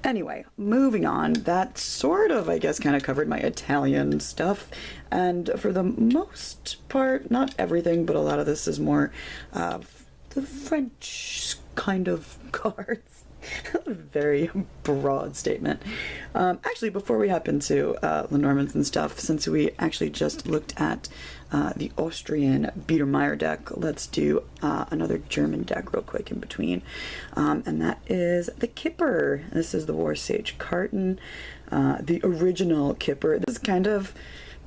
Anyway, moving on. That sort of, I guess, kind of covered my Italian stuff. And for the most part, not everything, but a lot of this is more the French kind of cards. Very broad statement. Actually, before we hop into Lenormands and stuff, since we actually just looked at the Austrian Biedermeier deck, let's do another German deck real quick in between. And that is the Kipper. This is the Wahrsagekarten, the original Kipper. This is kind of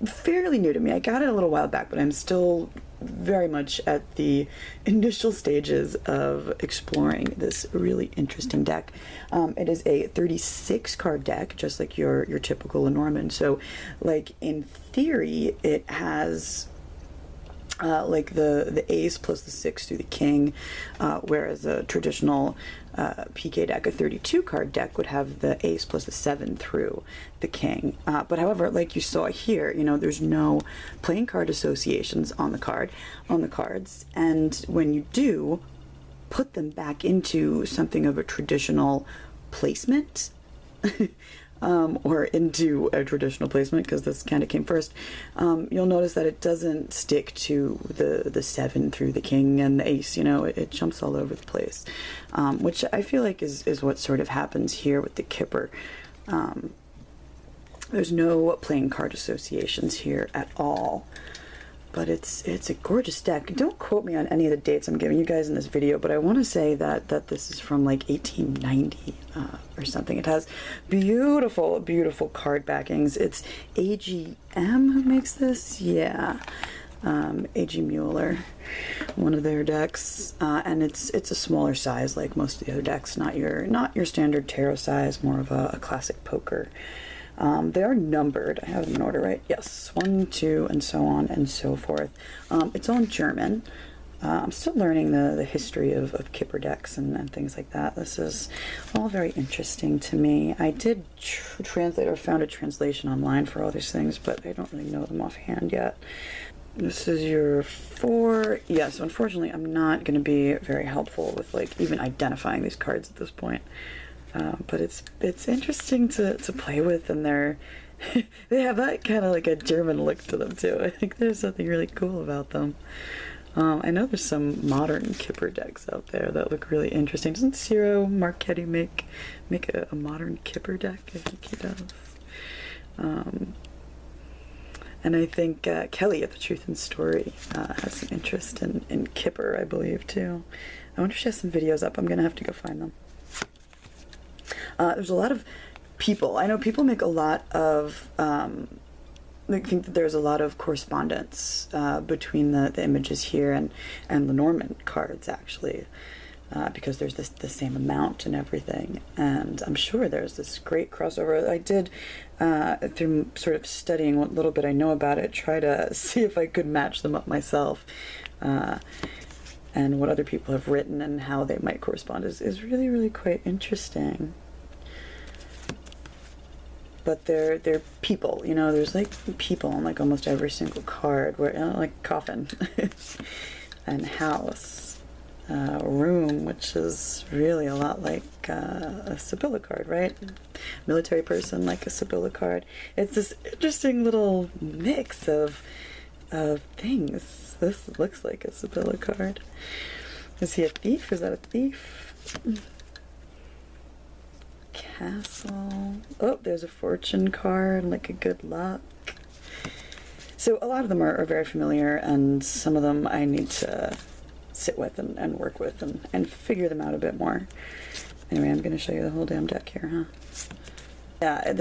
fairly new to me. I got it a little while back, but I'm still very much at the initial stages of exploring this really interesting deck. It is a 36 card deck, just like your typical Lenormand. So, like, in theory, it has like the ace plus the 6 through the king, whereas a traditional PK deck, a 32 card deck, would have the ace plus the 7 through the king. But however, like you saw here, you know, there's no playing card associations on the cards, and when you do put them back into something of a traditional placement, or into a traditional placement, because this kind of came first, you'll notice that it doesn't stick to the 7 through the king and the ace. You know, it jumps all over the place, which I feel like is what sort of happens here with the Kipper. There's no playing card associations here at all. But it's a gorgeous deck. Don't quote me on any of the dates I'm giving you guys in this video, but I want to say that this is from like 1890 or something. It has beautiful, beautiful card backings. It's AGM who makes this? Yeah. AGMueller, one of their decks, and it's a smaller size like most of the other decks, not your standard tarot size, more of a classic poker. They are numbered. I have them in order, right? Yes. 1, 2, and so on and so forth. It's all in German. I'm still learning the history of Kipper decks and things like that. This is all very interesting to me. I did translate or found a translation online for all these things, but I don't really know them offhand yet. This is your 4. Yes, unfortunately, I'm not going to be very helpful with like even identifying these cards at this point. But it's interesting to play with, and they have that kind of like a German look to them too. I think there's something really cool about them. I know there's some modern Kipper decks out there that look really interesting. Doesn't Ciro Marchetti make a modern Kipper deck? I think he does. And I think Kelly at The Truth and Story has some interest in Kipper, I believe, too. I wonder if she has some videos up. I'm going to have to go find them. There's a lot of people. I know people make a lot of, I think that there's a lot of correspondence between the images here and Lenormand cards, actually, because there's the same amount and everything. And I'm sure there's this great crossover. I did, through sort of studying what little bit I know about it, try to see if I could match them up myself. And what other people have written and how they might correspond is really, really quite interesting. But they're people, you know, there's like people on like almost every single card, where like coffin and house, room, which is really a lot like a Sibylle card, right? Military person, like a Sibylle card. It's this interesting little mix of things. This looks like a Sibylle card. Is he a thief? Is that a thief? Castle. Oh, there's a fortune card, like a good luck. So a lot of them are very familiar, and some of them I need to sit with and work with and figure them out a bit more. Anyway, I'm going to show you the whole damn deck here, huh? Yeah,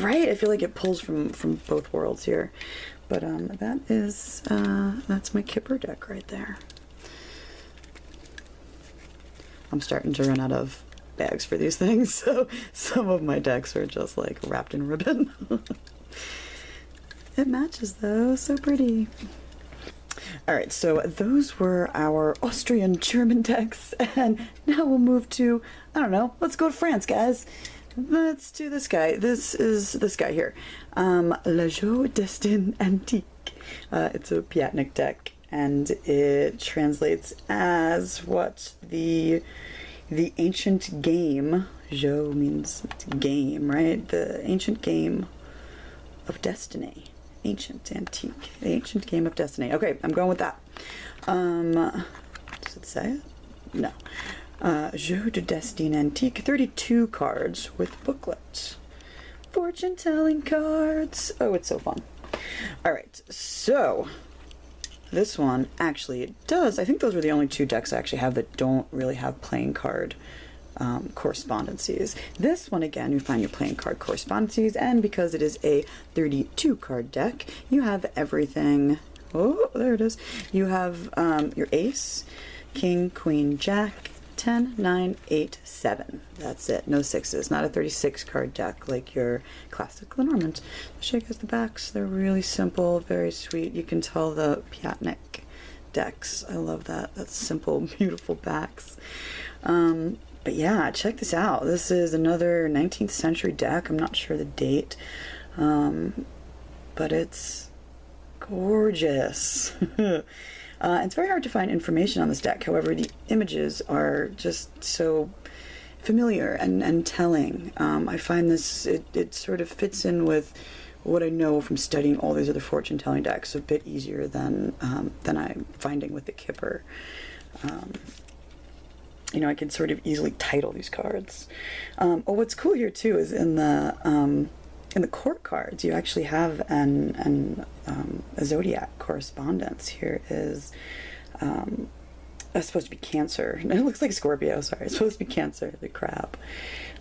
right? I feel like it pulls from both worlds here. But that's my Kipper deck right there. I'm starting to run out of bags for these things, so some of my decks are just like wrapped in ribbon. It matches though, so pretty. Alright, so those were our Austrian German decks, and now we'll move to, I don't know, let's go to France, guys. Let's do this guy. This is this guy here. Le Jeu Destin Antique. It's a Piatnik deck, and it translates as what the the ancient game. Jeu means game, right? The ancient game of destiny. Ancient, antique. The ancient game of destiny. Okay, I'm going with that. Does it say it? No. Jeu de Destin Antique. 32 cards with booklets. Fortune-telling cards. Oh, it's so fun. Alright, so this one actually it does. I think those were the only 2 decks I actually have that don't really have playing card correspondences. This one, again, you find your playing card correspondences, and because it is a 32 card deck, you have everything. Oh, there it is. You have your ace, king, queen, jack, 10, 9, 8, 7. That's it. No sixes. Not a 36 card deck like your classic Lenormand. I'll show you guys the backs. They're really simple, very sweet. You can tell the Piatnik decks. I love that. That's simple, beautiful backs. But yeah, check this out. This is another 19th century deck. I'm not sure the date, but it's gorgeous. It's very hard to find information on this deck. However, the images are just so familiar and telling. I find this, it sort of fits in with what I know from studying all these other fortune-telling decks a bit easier than I'm finding with the Kipper. You know, I can sort of easily title these cards. Oh, what's cool here too is in the court cards, you actually have a zodiac correspondence. Here is it's supposed to be Cancer. It looks like Scorpio. Sorry, it's supposed to be Cancer, the crab.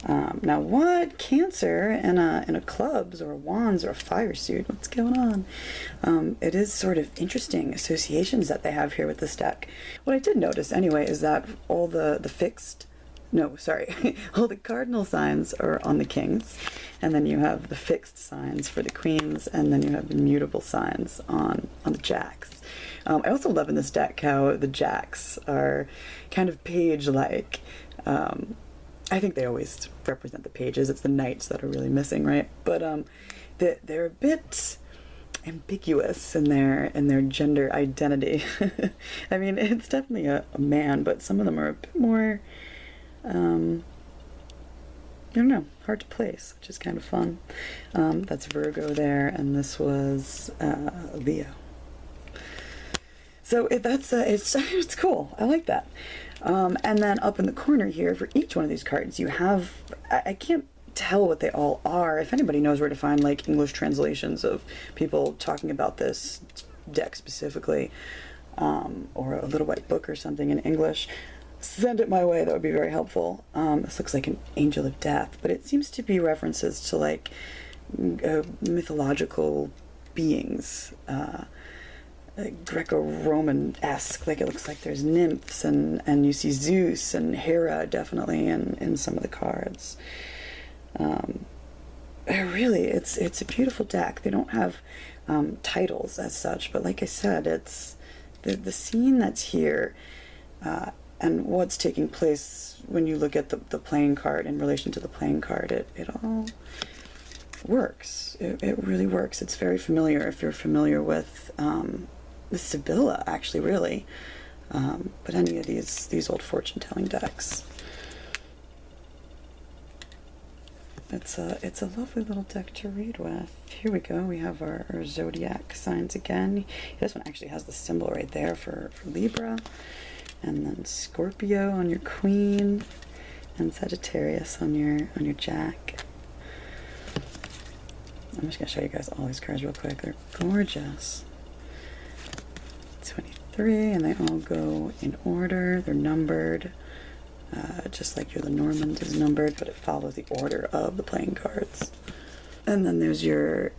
Now, what Cancer in a clubs or a wands or a fire suit? What's going on? It is sort of interesting associations that they have here with this deck. What I did notice anyway is that all the fixed. No, sorry. All the cardinal signs are on the kings, and then you have the fixed signs for the queens, and then you have the mutable signs on the jacks. I also love in this deck how the jacks are kind of page-like. I think they always represent the pages. It's the knights that are really missing, right? But they're a bit ambiguous in their gender identity. I mean, it's definitely a man, but some of them are a bit more, I don't know, hard to place, which is kind of fun. That's Virgo there, and this was Leo. So it's cool. I like that. And then up in the corner here, for each one of these cards, you have, I can't tell what they all are. If anybody knows where to find like English translations of people talking about this deck specifically, or a little white book or something in English, send it my way. That would be very helpful. This looks like an angel of death, but it seems to be references to like mythological beings, Greco-Roman-esque. Like it looks like there's nymphs and you see Zeus and Hera definitely in some of the cards. Really, it's a beautiful deck. They don't have titles as such, but like I said, it's the scene that's here and what's taking place when you look at the playing card in relation to the playing card. It all works. It really works. It's very familiar if you're familiar with Sibilla, actually, really. But any of these old fortune-telling decks. It's a lovely little deck to read with. Here we go. We have our zodiac signs again. This one actually has the symbol right there for Libra, and then Scorpio on your queen, and Sagittarius on your jack. I'm just gonna show you guys all these cards real quick. They're gorgeous. 23, and they all go in order. They're numbered. Just like your Lenormand is numbered, but it follows the order of the playing cards. And then there's your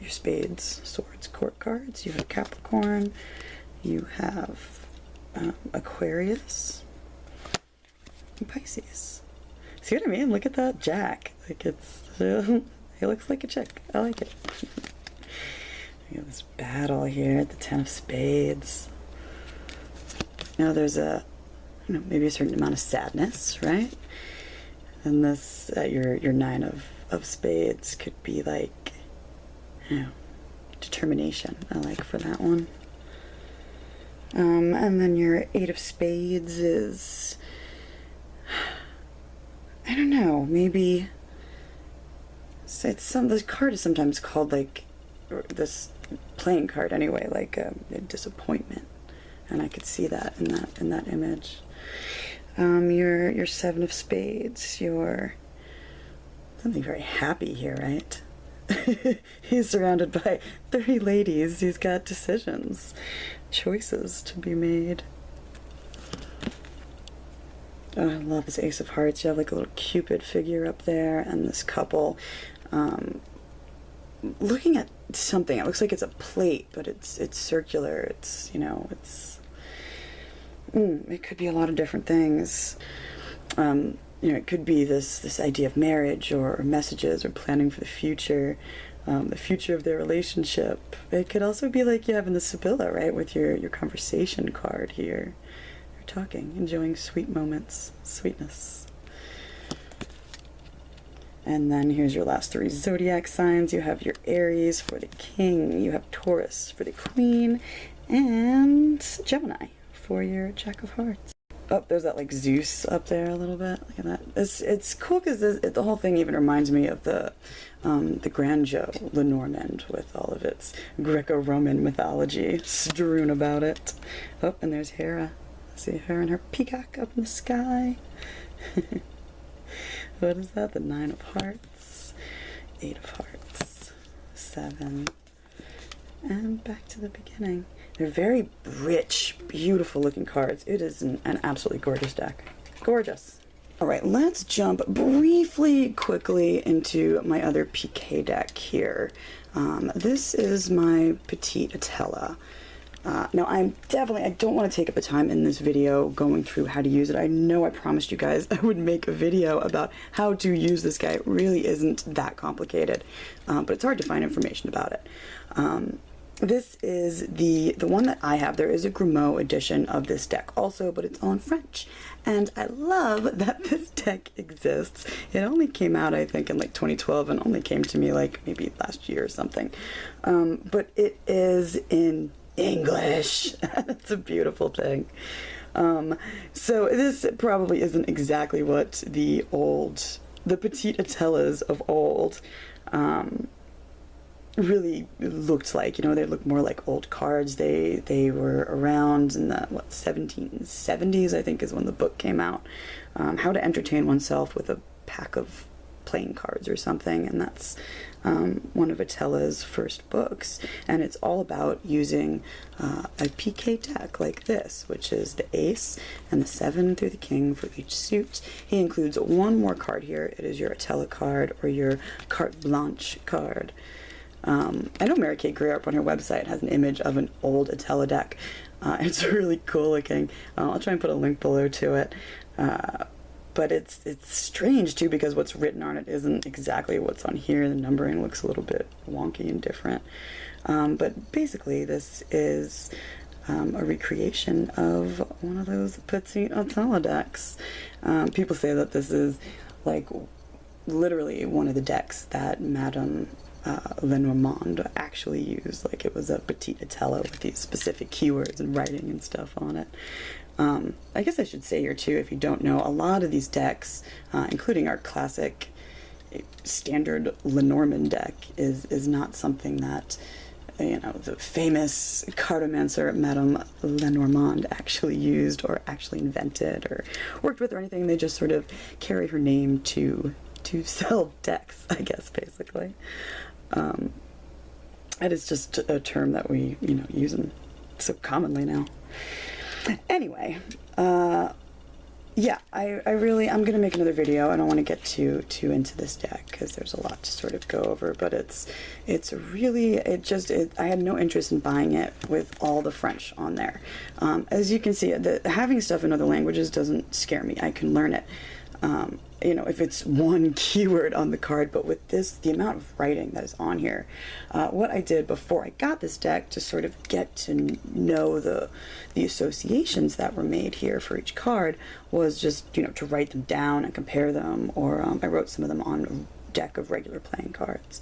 spades, swords, court cards. You have Capricorn. You have Aquarius. And Pisces. See what I mean? Look at that jack. Like it's, he looks like a chick. I like it. We have this battle here at the Ten of Spades. Now there's maybe a certain amount of sadness, right? And this, your Nine of Spades could be like, determination, I like for that one. And then your Eight of Spades is I don't know, maybe this card is sometimes called like, this playing card anyway, like a disappointment, and I could see that in that image. Your seven of spades, you're something very happy here, right? He's surrounded by 30 ladies. He's got decisions, choices to be made. Oh, I love his ace of hearts. You have like a little Cupid figure up there, and this couple looking at something. It looks like it's a plate, but it's circular. It's, you know, it's it could be a lot of different things. You know, it could be this idea of marriage or messages or planning for the future of their relationship. It could also be like you have in the Sibylle, right, with your conversation card here. You're talking, enjoying sweet moments, sweetness. And then here's your last three zodiac signs. You have your Aries for the king, you have Taurus for the queen, and Gemini for your Jack of Hearts. Oh, there's that like Zeus up there a little bit. Look at that. It's cool because the whole thing even reminds me of the Grand Jeu Lenormand with all of its Greco-Roman mythology strewn about it. Oh, and there's Hera. See her and her peacock up in the sky. What is that? The 9 of hearts, 8 of hearts, 7, and back to the beginning. They're very rich, beautiful looking cards. It is an absolutely gorgeous deck. Gorgeous. All right, let's jump quickly into my other PK deck here. This is my Petit Etilla. Now, I don't want to take up the time in this video going through how to use it. I know I promised you guys I would make a video about how to use this guy. It really isn't that complicated, but it's hard to find information about it. This is the one that I have. There is a Grimaud edition of this deck also, but it's all in French. And I love that this deck exists. It only came out, I think, in like 2012 and only came to me like maybe last year or something. But it is in English. That's a beautiful thing. So this probably isn't exactly what the Petit Etillas of old really looked like. You know, they look more like old cards. They were around in the 1770s, I think, is when the book came out. How to entertain oneself with a pack of playing cards or something, and that's one of Ettilla's first books, and it's all about using a PK deck like this, which is the ace and the 7 through the king for each suit. He includes one more card here. It is your Ettilla card or your carte blanche card. I know Mary Kate Greer up on her website has an image of an old Ettilla deck. It's really cool looking. I'll try and put a link below to it. But it's strange too, because what's written on it isn't exactly what's on here. The numbering looks a little bit wonky and different. But basically this is a recreation of one of those Petit Etilla decks. People say that this is like literally one of the decks that Madame Lenormand actually used. Like it was a Petit Etilla with these specific keywords and writing and stuff on it. I guess I should say here too, if you don't know, a lot of these decks, including our classic standard Lenormand deck, is not something that, you know, the famous cartomancer Madame Lenormand actually used or actually invented or worked with or anything. They just sort of carry her name to sell decks, I guess, basically. That is just a term that we, you know, use so commonly now. Anyway, yeah, I'm gonna make another video. I don't want to get too into this deck because there's a lot to sort of go over, but I had no interest in buying it with all the French on there. As you can see, having stuff in other languages doesn't scare me. I can learn it. You know, if it's one keyword on the card, but with this, the amount of writing that is on here, what I did before I got this deck to sort of get to know the associations that were made here for each card was just, you know, to write them down and compare them, or I wrote some of them on a deck of regular playing cards.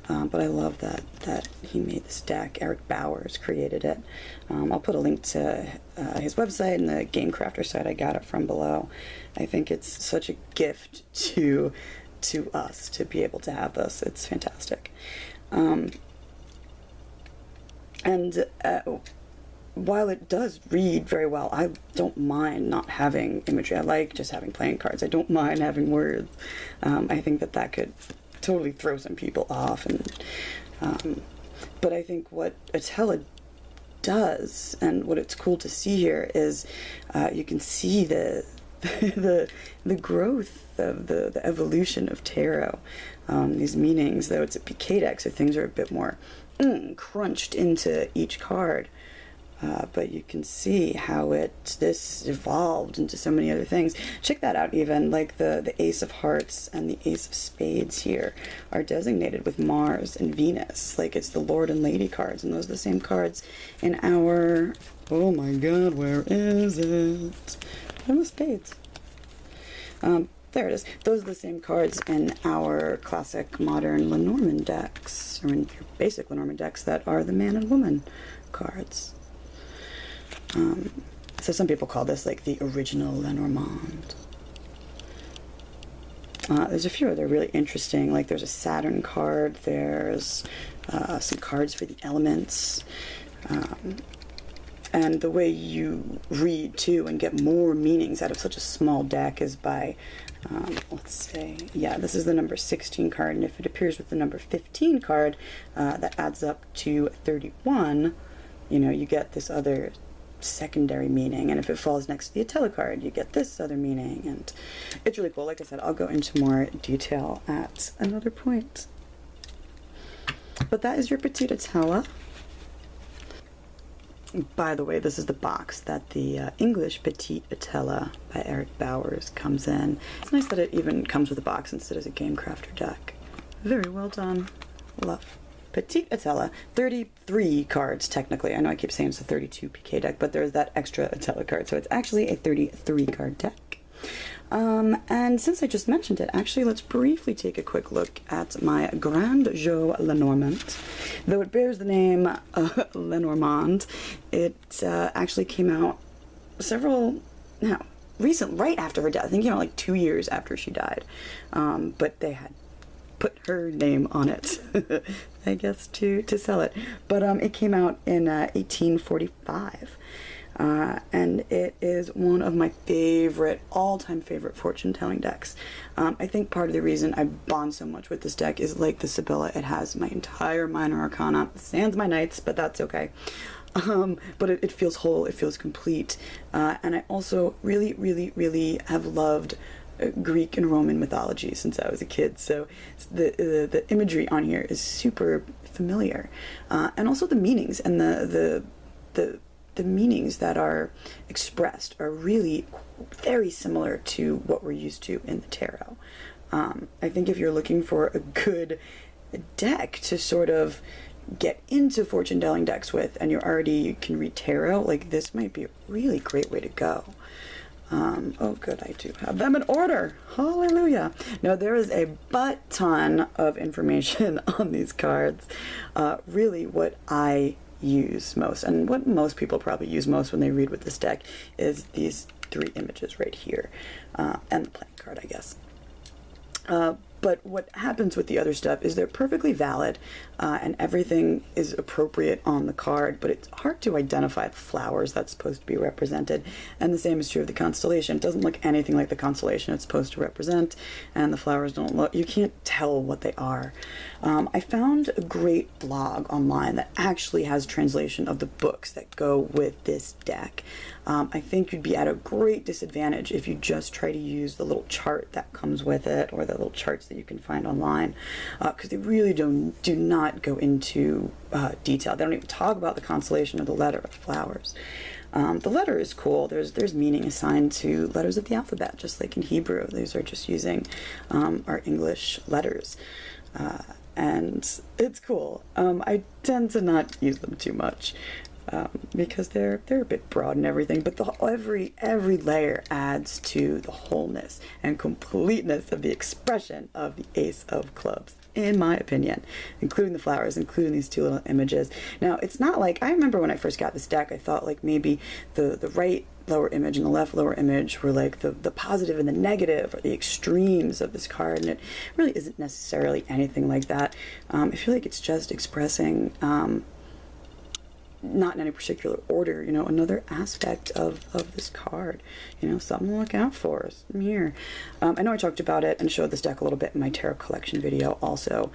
but I love that he made this deck. Eric Bowers created it. I'll put a link to his website and the Game Crafter site I got it from below. I think it's such a gift to us to be able to have this. It's fantastic. While it does read very well, I don't mind not having imagery. I like just having playing cards. I don't mind having words. I think that could totally throw some people off. But I think what Etteilla does, and what it's cool to see here, is you can see the growth of the evolution of tarot. These meanings, though it's a PK deck, so things are a bit more crunched into each card. But you can see how this evolved into so many other things. Check that out even, like the Ace of Hearts and the Ace of Spades here are designated with Mars and Venus. Like it's the Lord and Lady cards, and those are the same cards in our, oh my god, where is it? Where are the spades? There it is. Those are the same cards in our classic modern Lenormand decks, or in your basic Lenormand decks that are the man and woman cards. So some people call this like the original Lenormand. There's a few other really interesting, like there's a Saturn card, there's some cards for the elements. And the way you read too and get more meanings out of such a small deck is by, let's say, yeah, this is the number 16 card, and if it appears with the number 15 card, that adds up to 31, you know, you get this other secondary meaning, and if it falls next to the Etteilla card, you get this other meaning, and it's really cool. Like I said, I'll go into more detail at another point. But that is your Petit Etilla. By the way, this is the box that the English Petit Etilla by Eric Bowers comes in. It's nice that it even comes with a box instead of a Game Crafter deck. Very well done. Love. Petit Etilla, 33 cards technically. I know I keep saying it's a 32 PK deck, but there's that extra Etteilla card, so it's actually a 33 card deck. And since I just mentioned it, actually let's briefly take a quick look at my Grand Jeu Lenormand. Though it bears the name Lenormand, it actually came out right after her death. I think it came out like 2 years after she died. But they had put her name on it, I guess, to sell it. But it came out in 1845. And it is one of my all-time favorite fortune-telling decks. I think part of the reason I bond so much with this deck is, like the Sibylla, it has my entire minor arcana, sans my knights, but that's okay. But it feels whole, it feels complete. And I also really, really, really have loved Greek and Roman mythology since I was a kid, so the imagery on here is super familiar. And also the meanings and the meanings that are expressed are really very similar to what we're used to in the tarot. I think if you're looking for a good deck to sort of get into fortune telling decks with, and you can read tarot, like this might be a really great way to go. Oh good, I do have them in order. Hallelujah. Now there is a butt ton of information on these cards. Really what I use most, and what most people probably use most when they read with this deck, is these 3 images right here, and the playing card, I guess. But what happens with the other stuff is they're perfectly valid, and everything is appropriate on the card, but it's hard to identify the flowers that's supposed to be represented. And the same is true of the constellation. It doesn't look anything like the constellation it's supposed to represent, and the flowers don't look, you can't tell what they are. I found a great blog online that actually has translation of the books that go with this deck. I think you'd be at a great disadvantage if you just try to use the little chart that comes with it, or the little charts that you can find online, because they really do not go into detail. They don't even talk about the constellation or the letter or the flowers. The letter is cool. There's meaning assigned to letters of the alphabet, just like in Hebrew. These are just using our English letters. And it's cool. I tend to not use them too much, because they're a bit broad and everything, but every layer adds to the wholeness and completeness of the expression of the Ace of Clubs. in my opinion, including the flowers, including these two little images. Now, it's not like, I remember when I first got this deck, I thought like maybe the right lower image and the left lower image were like the positive and the negative, or the extremes of this card, and it really isn't necessarily anything like that. I feel like it's just expressing, not in any particular order, you know, another aspect of this card, you know, something to look out for here. I know I talked about it and showed this deck a little bit in my tarot collection video also,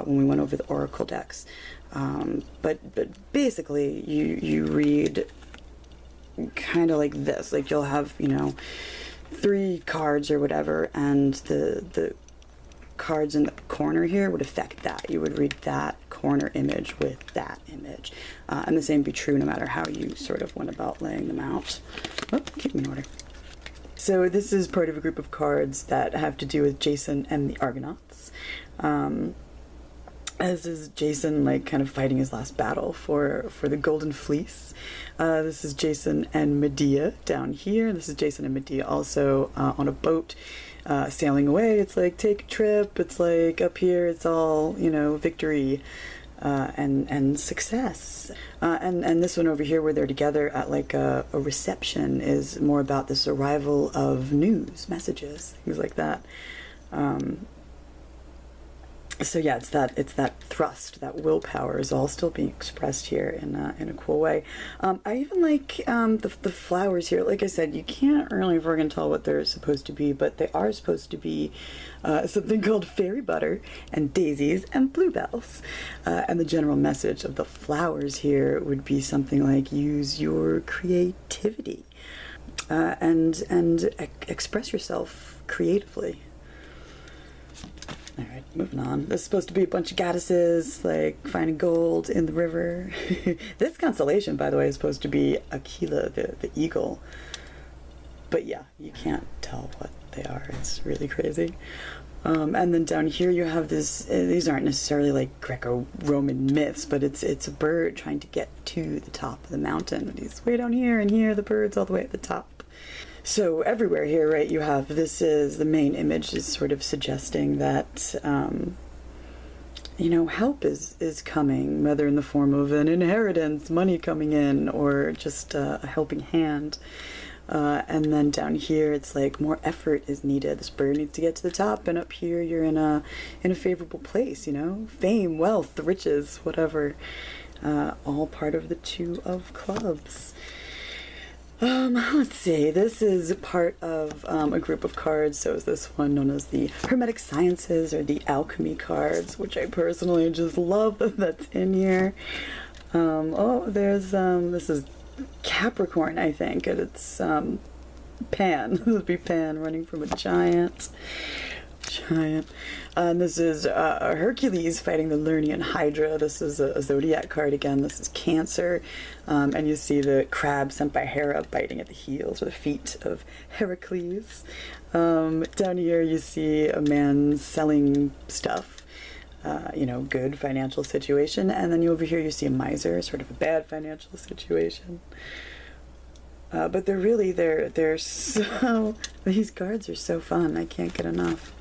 when we went over the Oracle decks. But basically you read kind of like this, like you'll have, you know, 3 cards or whatever, and the cards in the corner here would affect that. You would read that corner image with that image. And the same be true no matter how you sort of went about laying them out. Oh, keep them in order. So this is part of a group of cards that have to do with Jason and the Argonauts. This is Jason like kind of fighting his last battle for the Golden Fleece. This is Jason and Medea down here. This is Jason and Medea also on a boat sailing away. It's like, take a trip. It's like, up here it's all, you know, victory and success. And this one over here where they're together at like a reception is more about this arrival of news, messages, things like that. So yeah, it's that thrust, that willpower is all still being expressed here in a cool way. I even like the flowers here. Like I said, you can't really friggin' tell what they're supposed to be, but they are supposed to be something called fairy butter and daisies and bluebells. And the general message of the flowers here would be something like, use your creativity and express yourself creatively. Alright, moving on. This is supposed to be a bunch of goddesses, like, finding gold in the river. This constellation, by the way, is supposed to be Aquila, the eagle. But yeah, you can't tell what they are. It's really crazy. And then down here you have this, these aren't necessarily like Greco-Roman myths, but it's a bird trying to get to the top of the mountain. He's way down here, and here the bird's all the way at the top. So everywhere here, right, you have, this is, the main image is sort of suggesting that, you know, help is coming, whether in the form of an inheritance, money coming in, or just a helping hand. And then down here, it's like more effort is needed. This bird needs to get to the top, and up here you're in a favorable place, you know, fame, wealth, riches, whatever, all part of the 2 of clubs. Let's see, this is part of a group of cards. So is this one known as the Hermetic Sciences or the Alchemy cards, which I personally just love that's in here. Oh, there's, this is Capricorn, I think, and it's Pan. This would be Pan running from a giant. And this is Hercules fighting the Lernaean Hydra. This is a zodiac card again. This is Cancer. And you see the crab sent by Hera biting at the heels or the feet of Heracles. Down here you see a man selling stuff. You know, good financial situation. And then over here you see a miser, sort of a bad financial situation. But they're really, they're so, these cards are so fun. I can't get enough.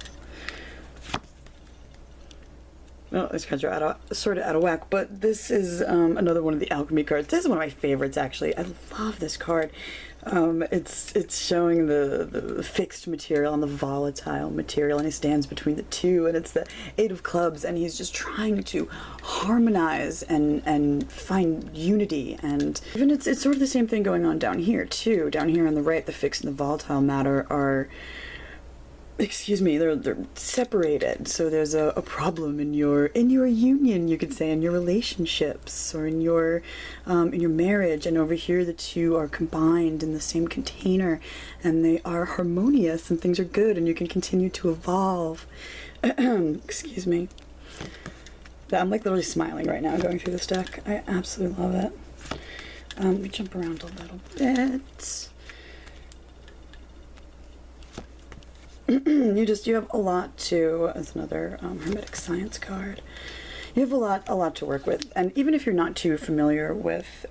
Oh, these cards are sort of out of whack, but this is another one of the alchemy cards. This is one of my favorites, actually. I love this card. It's showing the fixed material and the volatile material, and he stands between the two, and it's the 8 of clubs, and he's just trying to harmonize and find unity. And even it's sort of the same thing going on down here too. Down here on the right, the fixed and the volatile matter are, excuse me, they're separated. So there's a problem in your union, you could say, in your relationships, or in your marriage. And over here, the two are combined in the same container, and they are harmonious, and things are good, and you can continue to evolve. Excuse me. I'm like literally smiling right now going through this deck. I absolutely love it. Let me jump around a little bit. You have a lot to, as another Hermetic Science card, you have a lot to work with. And even if you're not too familiar with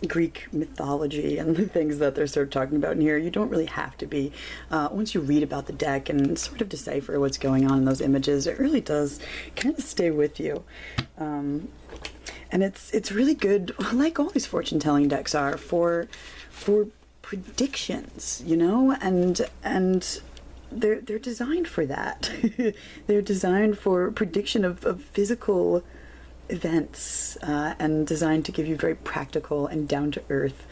Greek mythology and the things that they're sort of talking about in here. You don't really have to be. Once you read about the deck and sort of decipher what's going on in those images, it really does kind of stay with you. And it's really good, like all these fortune telling decks are, for predictions, you know, and they're designed for that. They're designed for prediction of physical events, and designed to give you very practical and down-to-earth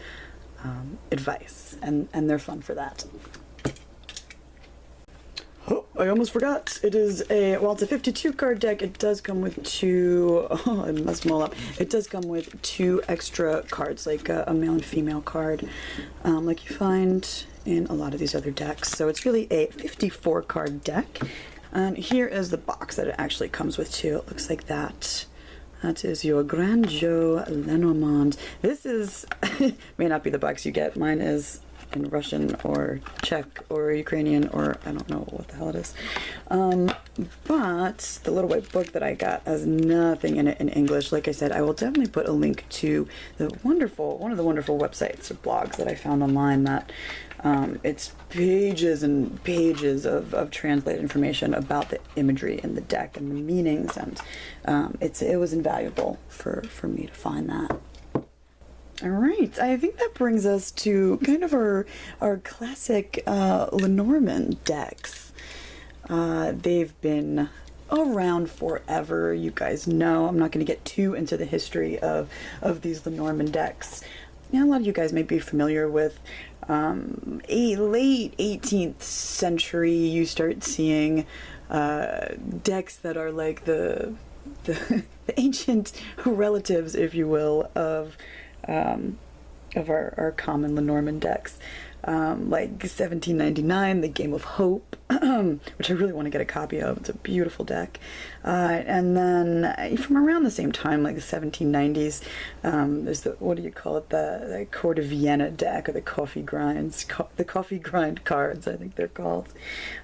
advice, and they're fun for that. Oh, I almost forgot. It is well, it's a 52 card deck. It does come with two, I messed them all up. It does come with two extra cards, like a male and female card, like you find in a lot of these other decks. So it's really a 54 card deck. And here is the box that it actually comes with too. It looks like that. That is your Grand Jeu Lenormand. This is, may not be the box you get. Mine is in Russian or Czech or Ukrainian, or I don't know what the hell it is. But the little white book that I got has nothing in it in English. Like I said, I will definitely put a link to the one of the wonderful websites or blogs that I found online that it's pages and pages of translated information about the imagery in the deck and the meanings, and it was invaluable for me to find that. All right, I think that brings us to kind of our classic Lenormand decks. They've been around forever, you guys know. I'm not going to get too into the history of these Lenormand decks. Yeah, a lot of you guys may be familiar with a late 18th century. You start seeing decks that are like the ancient relatives, if you will, of our common Lenormand decks. Like 1799, the Game of Hope, which I really want to get a copy of. It's a beautiful deck. And then from around the same time, like the 1790s, there's the, what do you call it, the Court of Vienna deck, or the coffee grinds, the coffee grind cards, I think they're called,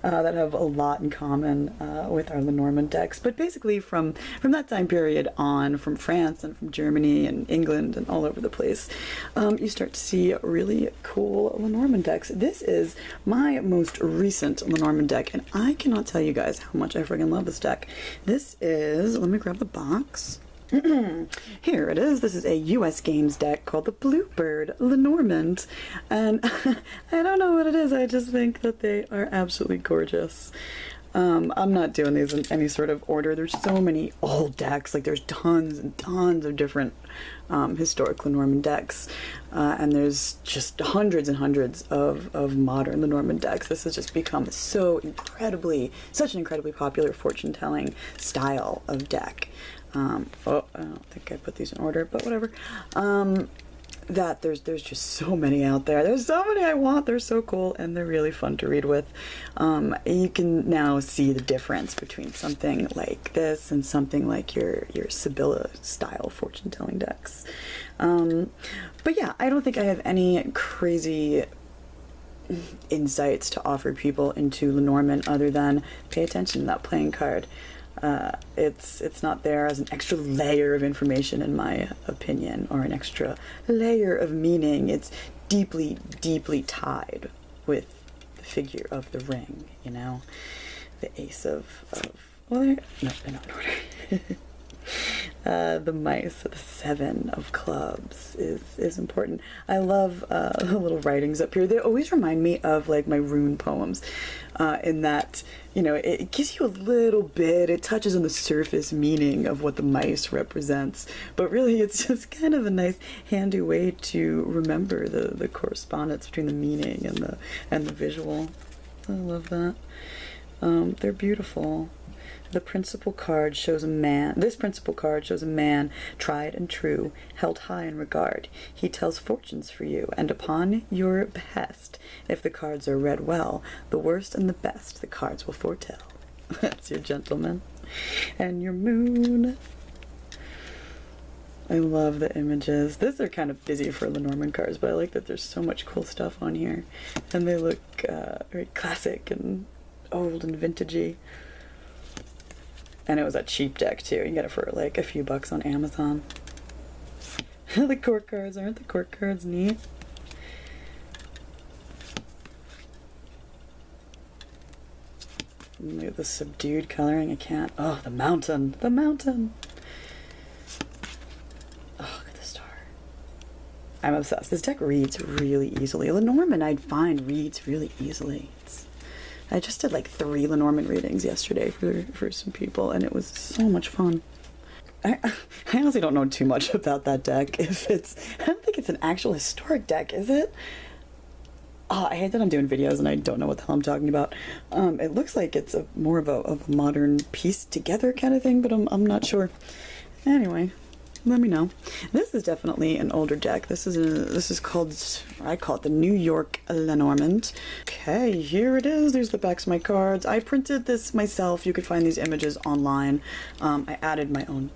that have a lot in common with our Lenormand decks. But basically from that time period on, from France and from Germany and England and all over the place, you start to see really cool Lenormand decks. This is my most recent Lenormand deck, and I cannot tell you guys how much I friggin' love this deck. This is, let me grab the box. Here it is. This is a US Games deck called the Bluebird Lenormand, and I don't know what it is, I just think that they are absolutely gorgeous. I'm not doing these in any sort of order. There's so many old decks, like there's tons and tons of different historic Lenormand decks, and there's just hundreds and hundreds of modern Lenormand decks. This has just become such an incredibly popular fortune-telling style of deck. Oh, I don't think I put these in order, but whatever. That there's just so many out there. There's so many I want. They're so cool, and they're really fun to read with. You can now see the difference between something like this and something like your Sibylle style fortune-telling decks. But yeah, I don't think I have any crazy insights to offer people into Lenormand other than pay attention to that playing card. It's not there as an extra layer of information, in my opinion, or an extra layer of meaning. It's deeply, deeply tied with the figure of the ring, you know? The ace of well, no, they're not in order. The mice, the 7 of clubs is important. I love the little writings up here. They always remind me of like my rune poems, in that, you know, it gives you a little bit, it touches on the surface meaning of what the mice represents, but really it's just kind of a nice handy way to remember the correspondence between the meaning and the visual. I love that. They're beautiful. The principal card shows a man. This principal card shows a man, tried and true, held high in regard. He tells fortunes for you, and upon your behest, if the cards are read well, the worst and the best the cards will foretell. That's your gentleman. And your moon. I love the images. These are kind of busy for Lenormand cards, but I like that there's so much cool stuff on here. And they look very classic and old and vintagey. And it was a cheap deck too. You get it for like a few bucks on Amazon. The court cards, aren't the court cards neat? Look at the subdued coloring, I can't. Oh, the mountain, the mountain. Oh, look at the star. I'm obsessed. This deck reads really easily. Lenormand, I'd find, reads really easily. I just did like 3 Lenormand readings yesterday for some people, and it was so much fun. I honestly don't know too much about that deck. If it's, I don't think it's an actual historic deck, is it? Oh, I hate that I'm doing videos and I don't know what the hell I'm talking about. It looks like it's more of a modern piece together kind of thing, but I'm not sure. Anyway, let me know. This is definitely an older deck. This is called, I call it the New York Lenormand. Okay, here it is. There's the backs of my cards. I printed this myself. You could find these images online. I added my own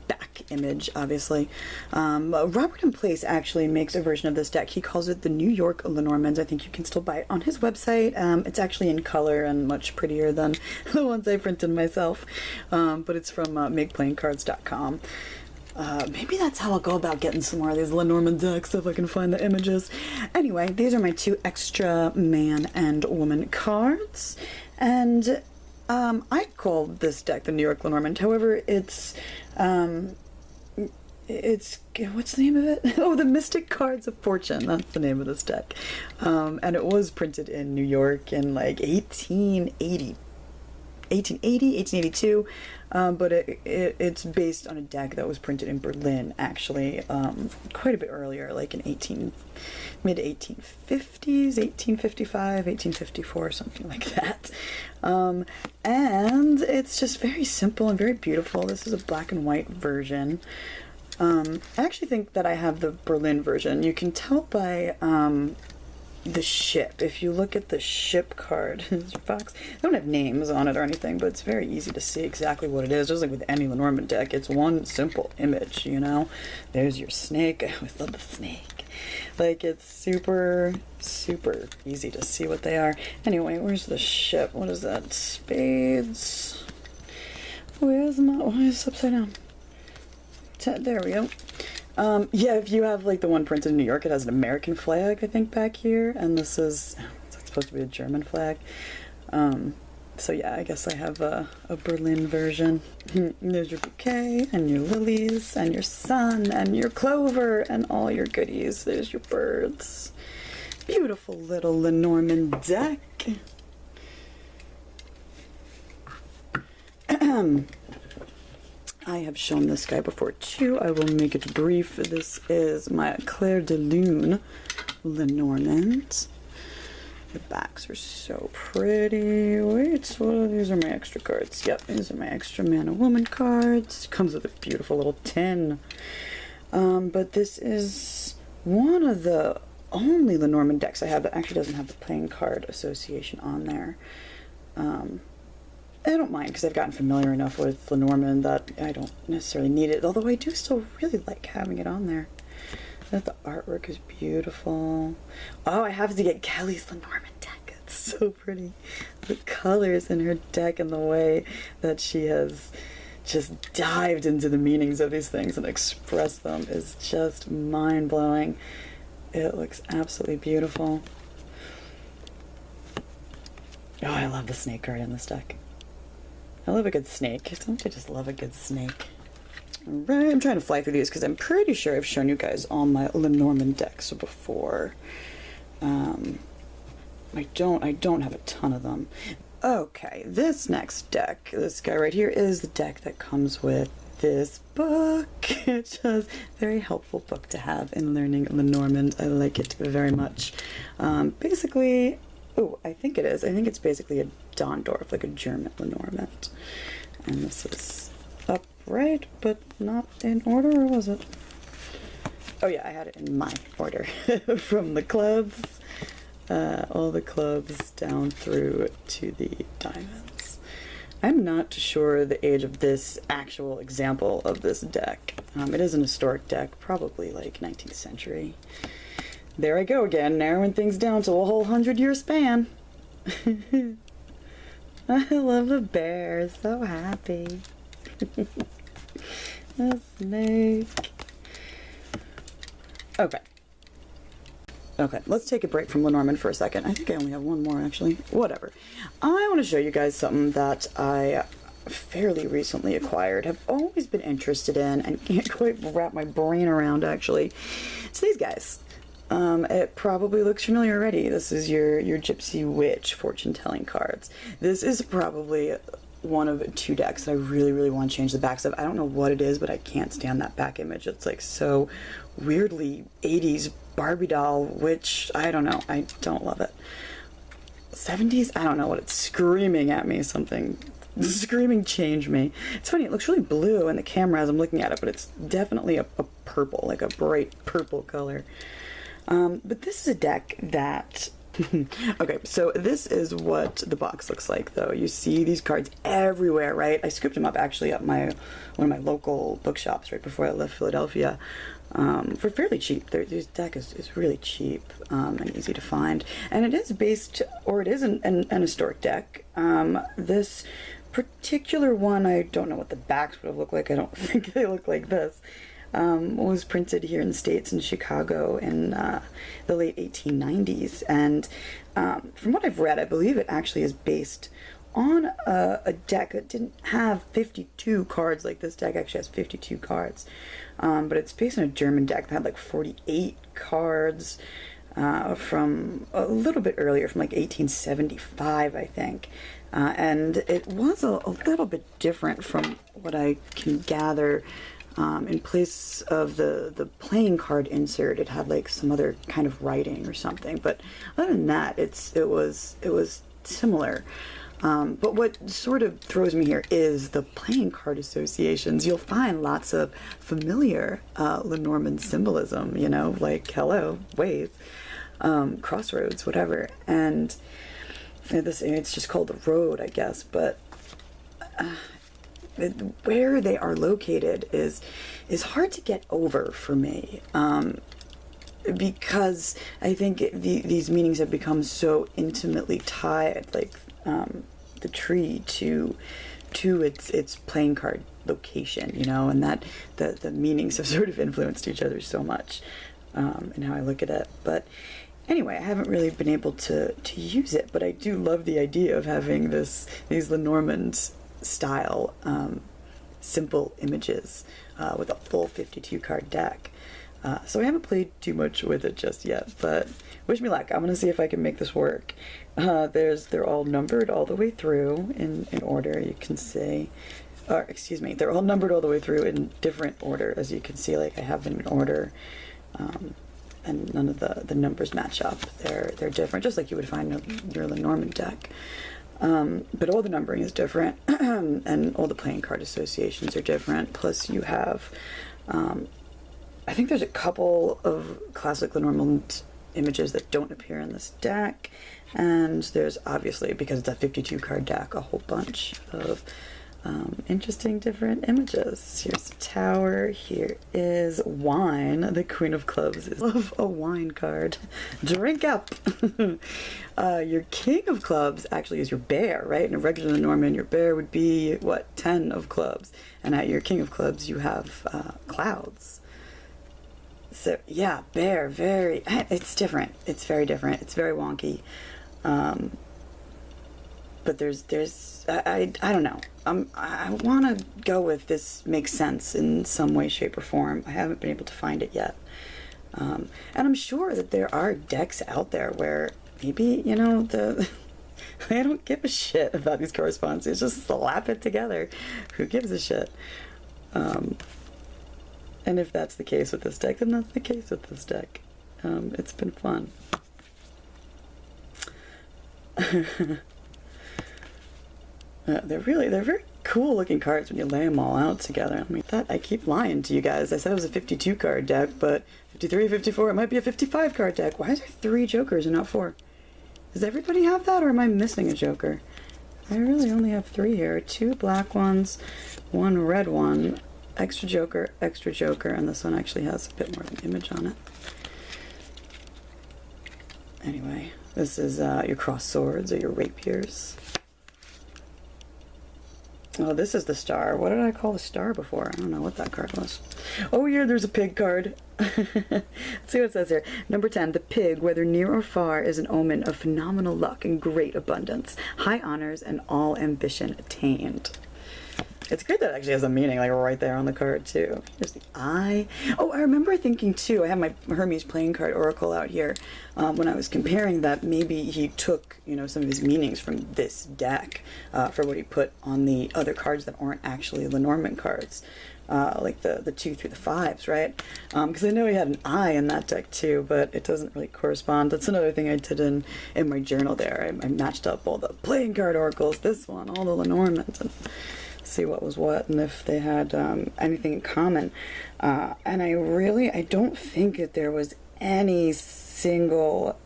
back image, obviously. Robert in Place actually makes a version of this deck. He calls it the New York Lenormand. I think you can still buy it on his website. It's actually in color and much prettier than the ones I printed myself. But it's from makeplayingcards.com. Maybe that's how I'll go about getting some more of these Lenormand decks, if I can find the images. Anyway, these are my 2 extra man and woman cards. And I called this deck the New York Lenormand. However, it's what's the name of it? Oh, the Mystic Cards of Fortune. That's the name of this deck. And it was printed in New York in like 1882. But it's based on a deck that was printed in Berlin, actually, quite a bit earlier, like in mid 1850s, 1855, 1854, something like that. And it's just very simple and very beautiful. This is a black and white version. I actually think that I have the Berlin version. You can tell by the ship. If you look at the ship card, box, they don't have names on it or anything, but it's very easy to see exactly what it is. Just like with any Lenormand deck, it's one simple image, you know? There's your snake. I always love the snake. Like, it's super, super easy to see what they are. Anyway, where's the ship? What is that? Spades. Where's it's upside down? There we go. Yeah, if you have like the one printed in New York, it has an American flag, I think, back here, and this is supposed to be a German flag. So yeah, I guess I have a Berlin version. There's your bouquet, and your lilies, and your sun, and your clover, and all your goodies. There's your birds. Beautiful little Lenormand deck. I have shown this guy before too. I will make it brief. This is my Clair de Lune Lenormand. The backs are so pretty. Wait, so these are my extra cards. Yep, these are my extra man and woman cards. Comes with a beautiful little tin. But this is one of the only Lenormand decks I have that actually doesn't have the playing card association on there. I don't mind because I've gotten familiar enough with Lenormand that I don't necessarily need it, although I do still really like having it on there. That the artwork is beautiful. Oh, I have to get Kelly's Lenormand deck. It's so pretty. The colors in her deck and the way that she has just dived into the meanings of these things and expressed them is just mind-blowing. It looks absolutely beautiful. Oh, I love the snake card in this deck. I love a good snake. Don't I just love a good snake? Alright, I'm trying to fly through these because I'm pretty sure I've shown you guys all my Lenormand decks before. I don't have a ton of them. Okay, this next deck, this guy right here, is the deck that comes with this book. It's just a very helpful book to have in learning Lenormand. I like it very much. Basically, oh, I think it is. I think it's basically a Dondorf, like a German Lenormand. And this is upright, but not in order, or was it? Oh yeah, I had it in my order. From the clubs, all the clubs down through to the diamonds. I'm not sure the age of this actual example of this deck. It is an historic deck, probably like 19th century. There I go again, narrowing things down to a whole 100-year span. I love the bear, so happy. A snake. Okay. Okay, let's take a break from Lenormand for a second. I think I only have one more, actually. Whatever. I want to show you guys something that I fairly recently acquired, have always been interested in, and can't quite wrap my brain around, actually. It's these guys. It probably looks familiar already. This is your Gypsy Witch fortune-telling cards. This is probably one of two decks that I really, really want to change the backs of. I don't know what it is, but I can't stand that back image. It's like so weirdly 80s Barbie doll, which I don't know. I don't love it. 70s? I don't know what it's screaming at me. Something screaming change me. It's funny, it looks really blue in the camera as I'm looking at it, but it's definitely a purple, like a bright purple color. But this is a deck that okay, so this is what the box looks like, though. You see these cards everywhere, right? I scooped them up actually at one of my local bookshops right before I left Philadelphia for fairly cheap. This deck is really cheap and easy to find, and it is based, or it is an historic deck. This particular one, I don't know what the backs would have looked like. I don't think they look like this. Was printed here in the States in Chicago in the late 1890s, and from what I've read, I believe it actually is based on a deck that didn't have 52 cards. Like this deck actually has 52 cards, but it's based on a German deck that had like 48 cards from a little bit earlier, from like 1875, I think. And it was a little bit different from what I can gather. In place of the playing card insert, it had like some other kind of writing or something. But other than that, it was similar. But what sort of throws me here is the playing card associations. You'll find lots of familiar Lenormand symbolism, you know, like hello, ways, crossroads, whatever. And it's just called the road, I guess. But where they are located is hard to get over for me, because I think these meanings have become so intimately tied, like the tree to its playing card location, you know, and that the meanings have sort of influenced each other so much in how I look at it. But anyway, I haven't really been able to use it, but I do love the idea of having these Lenormand style simple images with a full 52 card deck. So I haven't played too much with it just yet, but wish me luck. I'm gonna see if I can make this work. They're all numbered all the way through in order, you can see. Or excuse me, they're all numbered all the way through in different order, as you can see. Like I have them in order, and none of the numbers match up. They're different, just like you would find in your Lenormand deck. But all the numbering is different, and all the playing card associations are different. Plus you have, I think there's a couple of classic Lenormand images that don't appear in this deck, and there's obviously, because it's a 52 card deck, a whole bunch of interesting different images. Here's the tower, here is wine, the Queen of Clubs. I love a wine card. Drink up! Your King of Clubs actually is your bear, right? In a regular Lenormand, your bear would be, what, 10 of clubs. And at your King of Clubs, you have clouds. So, yeah, bear, it's different. It's very different. It's very wonky. But I don't know. I want to go with this makes sense in some way, shape, or form. I haven't been able to find it yet. And I'm sure that there are decks out there where maybe, you know, they don't give a shit about these correspondences. Just slap it together. Who gives a shit? And if that's the case with this deck, then that's the case with this deck. It's been fun. They're very cool looking cards when you lay them all out together. I mean, I keep lying to you guys. I said it was a 52 card deck, but 53, 54, it might be a 55 card deck. Why is there 3 jokers and not 4? Does everybody have that, or am I missing a joker? I really only have 3 here. 2 black ones, 1 red one, extra joker, and this one actually has a bit more of an image on it. Anyway, this is your crossed swords or your rapiers. Oh, this is the star. What did I call the star before? I don't know what that card was. Oh, yeah, there's a pig card. Let's see what it says here. Number 10, the pig, whether near or far, is an omen of phenomenal luck and great abundance, high honors, and all ambition attained. It's great that it actually has a meaning, like right there on the card, too. There's the eye. Oh, I remember thinking, too, I have my Hermes playing card oracle out here, when I was comparing that maybe he took, you know, some of his meanings from this deck for what he put on the other cards that aren't actually Lenormand cards, like the 2 through the 5s, right? Because I know he had an eye in that deck, too, but it doesn't really correspond. That's another thing I did in my journal there. I matched up all the playing card oracles, this one, all the Lenormands, and see what was what and if they had anything in common. And I don't think that there was any single,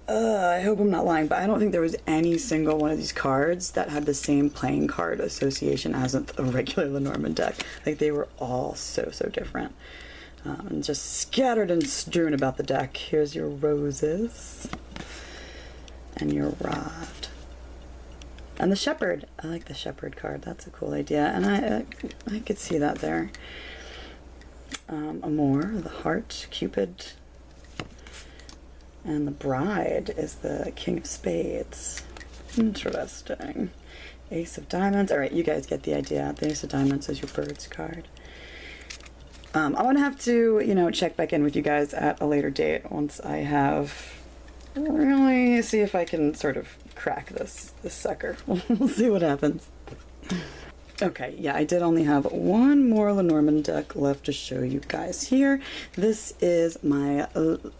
I hope I'm not lying, but I don't think there was any single one of these cards that had the same playing card association as a regular Lenormand deck. Like, they were all so different. And just scattered and strewn about the deck. Here's your roses and your rod. And the shepherd. I like the shepherd card. That's a cool idea. And I could see that there. Amour, the heart, Cupid. And the bride is the King of Spades. Interesting. Ace of Diamonds. Alright, you guys get the idea. The Ace of Diamonds is your birds card. I'm going to have to, you know, check back in with you guys at a later date once I have really see if I can sort of crack this sucker. We'll see what happens. Okay, yeah, I did only have one more Lenormand deck left to show you guys here. This is my,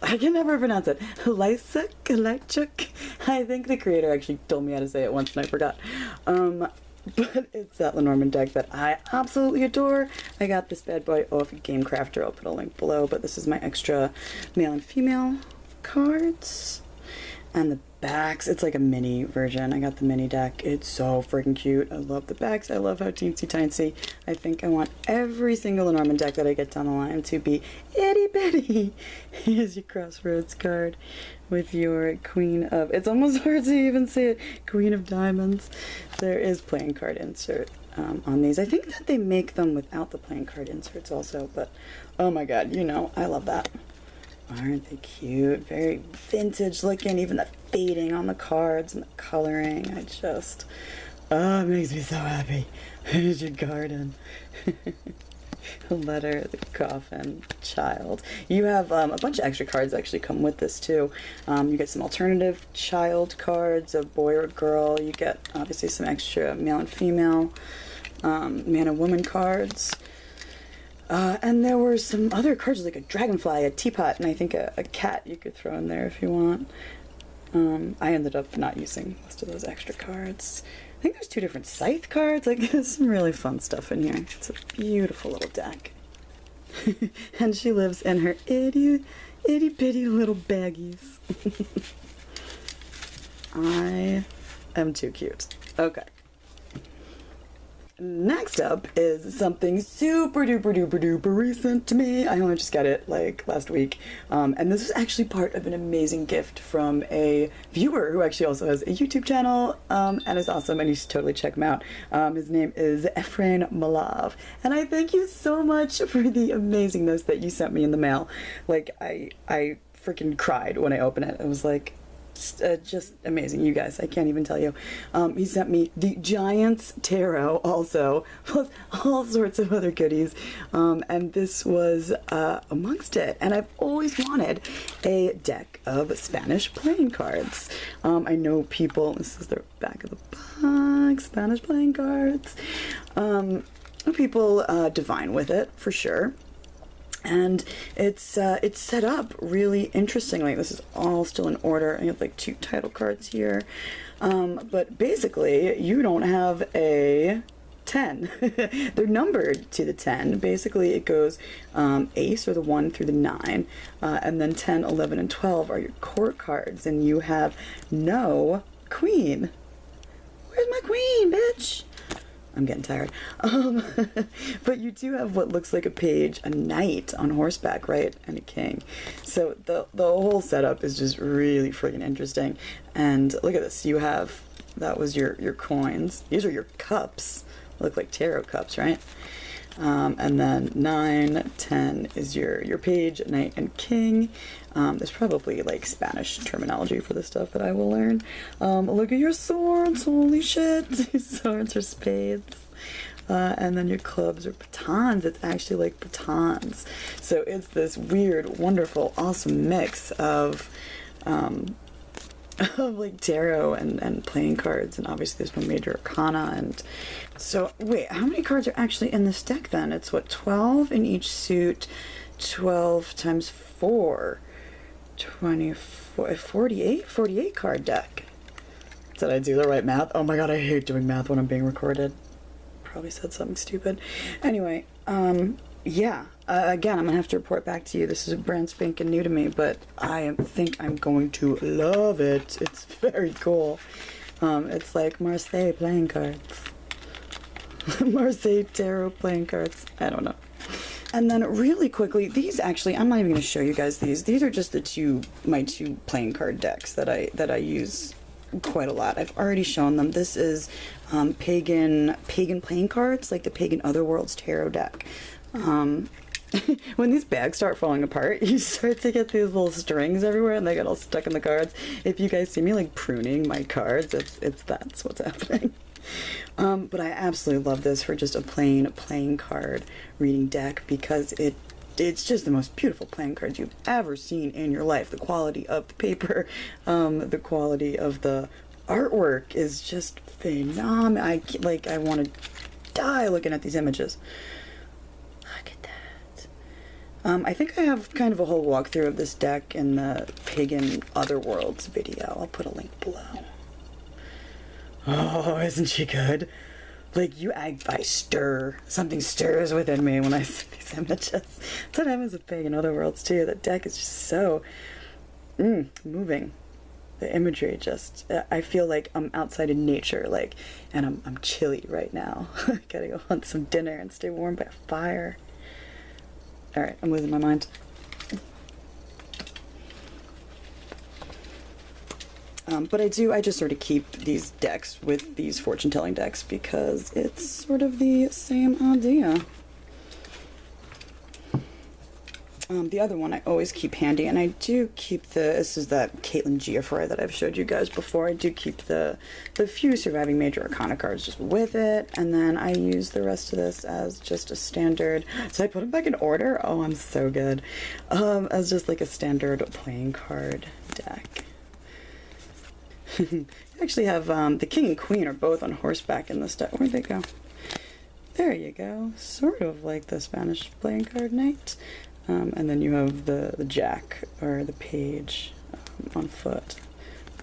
I can never pronounce it, Lysic Electric. I think the creator actually told me how to say it once and I forgot. But it's that Lenormand deck that I absolutely adore. I got this bad boy off GameCrafter. I'll put a link below, but this is my extra male and female cards. And the backs, it's like a mini version. I got the mini deck. It's so freaking cute. I love the backs. I love how teensy-tiny. I think I want every single Lenormand deck that I get down the line to be itty-bitty. Here's your Crossroads card with your Queen of... It's almost hard to even see it. Queen of Diamonds. There is playing card insert on these. I think that they make them without the playing card inserts also, but oh my god, you know, I love that. Aren't they cute? Very vintage looking, even the fading on the cards and the coloring. I just, oh, it makes me so happy. Here's your garden. The letter, the coffin, child. You have a bunch of extra cards actually come with this too. You get some alternative child cards, a boy or a girl. You get obviously some extra male and female, man and woman cards. And there were some other cards like a dragonfly, a teapot, and I think a cat you could throw in there if you want. I ended up not using most of those extra cards. I think there's 2 different scythe cards. Like, there's some really fun stuff in here. It's a beautiful little deck. And she lives in her itty bitty little baggies. I am too cute. Okay. Next up is something super duper recent to me. I only just got it like last week. And this is actually part of an amazing gift from a viewer who actually also has a YouTube channel and is awesome, and you should totally check him out. His name is Efrain Malav. And I thank you so much for the amazingness that you sent me in the mail. Like, I freaking cried when I opened it. It was like, just amazing, you guys. I can't even tell you. He sent me the Giants Tarot also, plus all sorts of other goodies. And this was amongst it. And I've always wanted a deck of Spanish playing cards. I know people, this is the back of the box, Spanish playing cards. People divine with it, for sure. And it's set up really interestingly. This is all still in order. I have like 2 title cards here. But basically, you don't have a 10. They're numbered to the 10. Basically, it goes ace, or the 1 through the 9. And then 10, 11, and 12 are your court cards. And you have no queen. Where's my queen, bitch? I'm getting tired. But you do have what looks like a page, a knight on horseback, right? And a king. So the whole setup is just really freaking interesting. And look at this. You have that was your coins. These are your cups. Look like tarot cups, right? And then 9, 10 is your page, knight, and king. There's probably like Spanish terminology for the stuff that I will learn. Look at your swords, holy shit. These swords are spades. And then your clubs are batons. It's actually like batons. So it's this weird, wonderful, awesome mix of like tarot and playing cards, and obviously there's no major arcana. And so wait, how many cards are actually in this deck then? It's what, 12 in each suit, 12 times 4, 24, 48 card deck. Did I do the right math? Oh my god, I hate doing math when I'm being recorded. Probably said something stupid. Anyway, yeah, again, I'm gonna have to report back to you. This is brand spanking new to me, but I think I'm going to love it. It's very cool. It's like Marseille playing cards. Marseille tarot playing cards. I don't know. And then really quickly, these actually, I'm not even gonna show you guys these. These are just my two playing card decks that I use quite a lot. I've already shown them. This is pagan playing cards, like the Pagan Otherworlds tarot deck. When these bags start falling apart, you start to get these little strings everywhere, and they get all stuck in the cards. If you guys see me like pruning my cards, that's what's happening. But I absolutely love this for just a plain playing card reading deck, because it's just the most beautiful playing cards you've ever seen in your life. The quality of the paper, the quality of the artwork is just phenomenal. I want to die looking at these images. Look at that. I think I have kind of a whole walkthrough of this deck in the Pagan Otherworlds video. I'll put a link below. Oh, isn't she good? Like, I stir. Something stirs within me when I see these images. That's what happens with Pagan Otherworlds, too. The deck is just so moving. The imagery just, I feel like I'm outside in nature, like, and I'm chilly right now. I gotta go hunt some dinner and stay warm by a fire. Alright, I'm losing my mind. But I just sort of keep these decks with these fortune-telling decks because it's sort of the same idea. The other one I always keep handy, and I do keep this is that Caitlin Giaffre that I've showed you guys before. I do keep the few surviving major arcana cards just with it, and then I use the rest of this as just a standard. So I put them back in order. Oh, I'm so good. As just like a standard playing card deck. You actually have the king and queen are both on horseback in this deck. Where'd they go? There you go. Sort of like the Spanish playing card knight. And then you have the jack or the page on foot.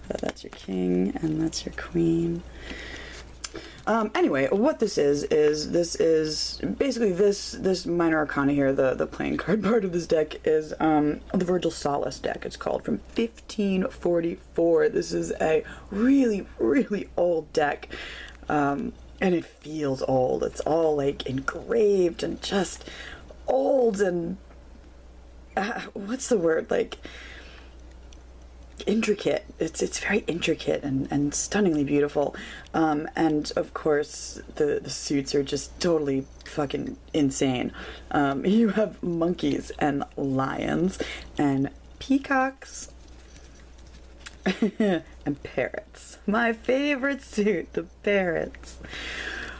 That's your king and that's your queen. Anyway, what this is basically this minor arcana here, the playing card part of this deck is the Virgil Solace deck. It's called from 1544. This is a really, really old deck. And it feels old. It's all like engraved and just old and what's the word, like intricate. It's very intricate and stunningly beautiful, and of course the suits are just totally fucking insane. You have monkeys and lions and peacocks and parrots. My favorite suit, the parrots.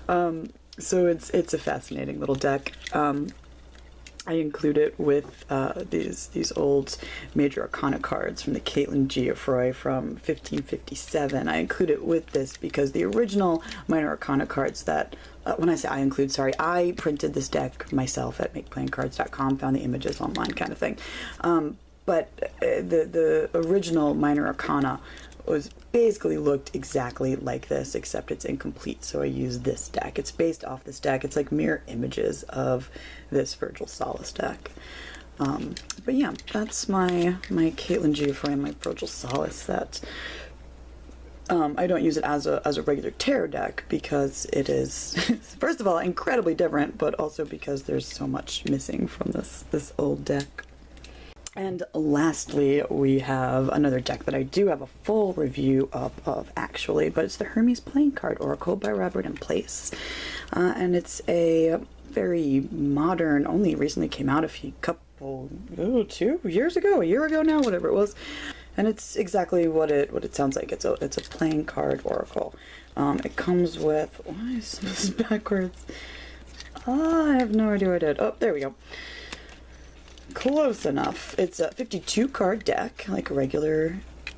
So it's a fascinating little deck. I include it with these old major arcana cards from the Caitlin Giaffre from 1557. I include it with this because the original minor arcana cards that, when I say I include, sorry, I printed this deck myself at makeplayingcards.com, found the images online kind of thing. But the original minor arcana was basically looked exactly like this, except it's incomplete, so I used this deck. It's based off this deck. It's like mirror images of this Virgil Solace deck. But yeah, that's my Caitlin Giaffre and my Virgil Solace that I don't use it as a regular tarot deck because it is, first of all, incredibly different, but also because there's so much missing from this old deck. And lastly, we have another deck that I do have a full review of actually, but it's the Hermes Playing Card Oracle by Robert and Place. And it's a very modern, only recently came out a a year ago now, whatever it was. And it's exactly what it sounds like. It's a playing card oracle. It comes with, why is this backwards? I have no idea what I did. Oh, there we go. Close enough. It's a 52 card deck, like regular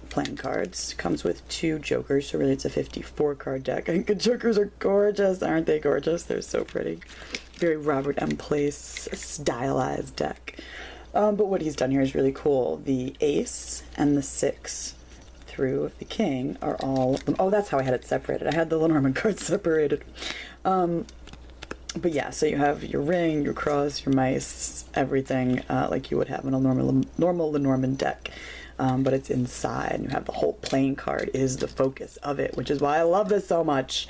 playing cards. Comes with 2 jokers, so really it's a 54 card deck. I think the jokers are gorgeous. Aren't they gorgeous? They're so pretty. Very Robert M. Place stylized deck. But what he's done here is really cool. The ace and the 6 through the king are all... Oh, that's how I had it separated. I had the Lenormand cards separated. But yeah, so you have your ring, your cross, your mice, everything like you would have in a normal Lenormand deck. But it's inside, and you have the whole playing card is the focus of it, which is why I love this so much.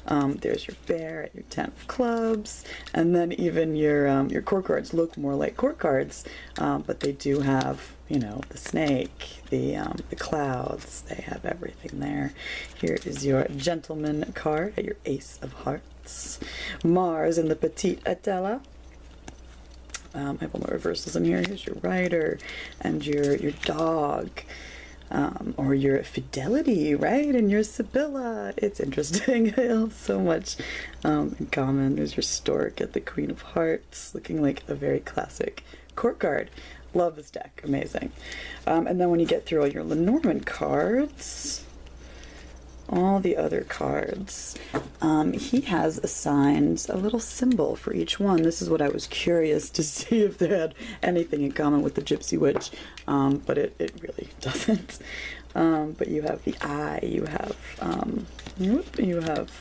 There's your bear at your 10 of clubs, and then even your court cards look more like court cards, but they do have, you know, the snake, the clouds, they have everything there. Here is your gentleman card at your ace of hearts, Mars in the Petit Etilla. I have all my reversals in here. Here's your rider and your dog. Or your fidelity, right? And your Sibylla. It's interesting. I have so much in common. There's your stork at the Queen of Hearts, looking like a very classic court card. Love this deck. Amazing. And then when you get through all your Lenormand cards, all the other cards, he has assigned a little symbol for each one. This is what I was curious to see if they had anything in common with the Gypsy Witch, but it really doesn't. But you have the eye, you have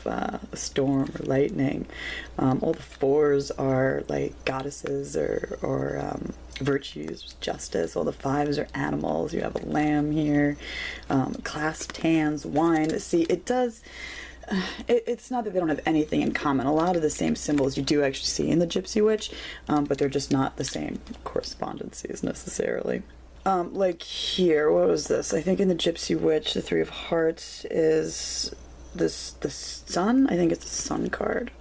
a storm or lightning. All the 4s are like goddesses or virtues, justice. All the 5s are animals. You have a lamb here, clasped hands, wine. See, it does. It's not that they don't have anything in common. A lot of the same symbols you do actually see in the Gypsy Witch, but they're just not the same correspondences necessarily. Like here, what was this? I think in the Gypsy Witch, the 3 of Hearts is the sun. I think it's the sun card.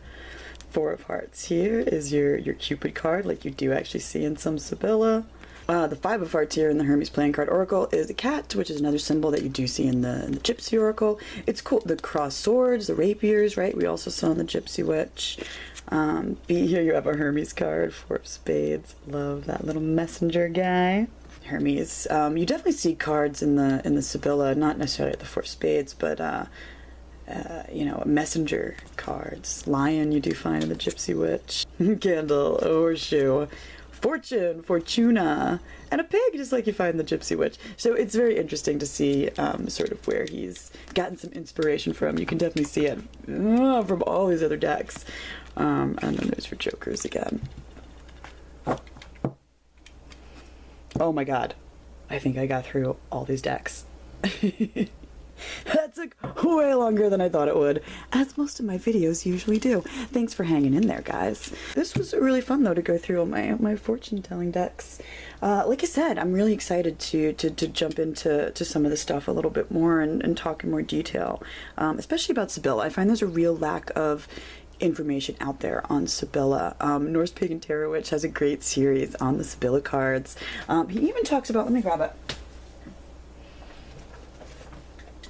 4 of Hearts here is your Cupid card, like you do actually see in some Sibylle. The 5 of Hearts here in the Hermes Playing Card Oracle is the cat, which is another symbol that you do see in the Gypsy Oracle. It's cool. The crossed swords, the rapiers, right? We also saw in the Gypsy Witch. Here you have a Hermes card, 4 of Spades. Love that little messenger guy. Hermes. You definitely see cards in the Sibylle, not necessarily at the 4 of Spades, but you know, messenger cards. Lion you do find in the Gypsy Witch. Candle, a horseshoe, fortune, Fortuna, and a pig, just like you find in the Gypsy Witch. So it's very interesting to see sort of where he's gotten some inspiration from. You can definitely see it from all these other decks. And then there's your jokers again. Oh my god, I think I got through all these decks. That took way longer than I thought it would, as most of my videos usually do. Thanks for hanging in there, guys. This was really fun, though, to go through all my fortune-telling decks. Like I said, I'm really excited to jump into some of this stuff a little bit more and talk in more detail, especially about Sibylle. I find there's a real lack of information out there on Sibylle. Norse Pagan Tarot Witch has a great series on the Sibylle cards. He even talks about, let me grab it.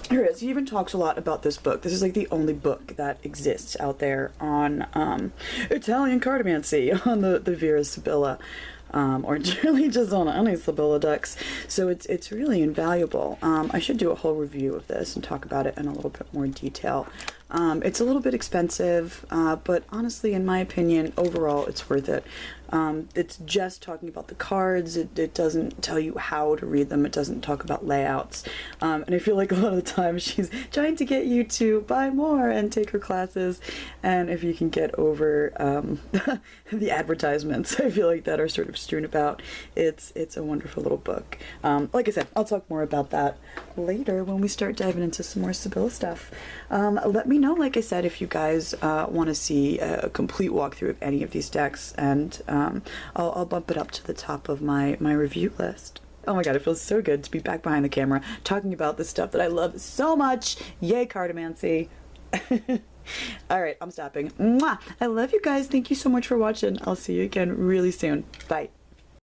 Here it is. He even talks a lot about this book. This is like the only book that exists out there on Italian cartomancy, on the Vera Sibylle, or really just on any Sibylle decks. So it's really invaluable. I should do a whole review of this and talk about it in a little bit more detail. It's a little bit expensive, but honestly, in my opinion, overall, it's worth it. It's just talking about the cards. It doesn't tell you how to read them. It doesn't talk about layouts. And I feel like a lot of the time she's trying to get you to buy more and take her classes. And if you can get over the advertisements, I feel like that are sort of strewn about, it's a wonderful little book. Like I said, I'll talk more about that later when we start diving into some more Sibylle stuff. Let me me know, like I said, if you guys want to see a complete walkthrough of any of these decks, and I'll bump it up to the top of my review list. Oh my god, it feels so good to be back behind the camera talking about the stuff that I love so much. Yay, cartomancy. Alright, I'm stopping. Mwah! I love you guys. Thank you so much for watching. I'll see you again really soon. Bye.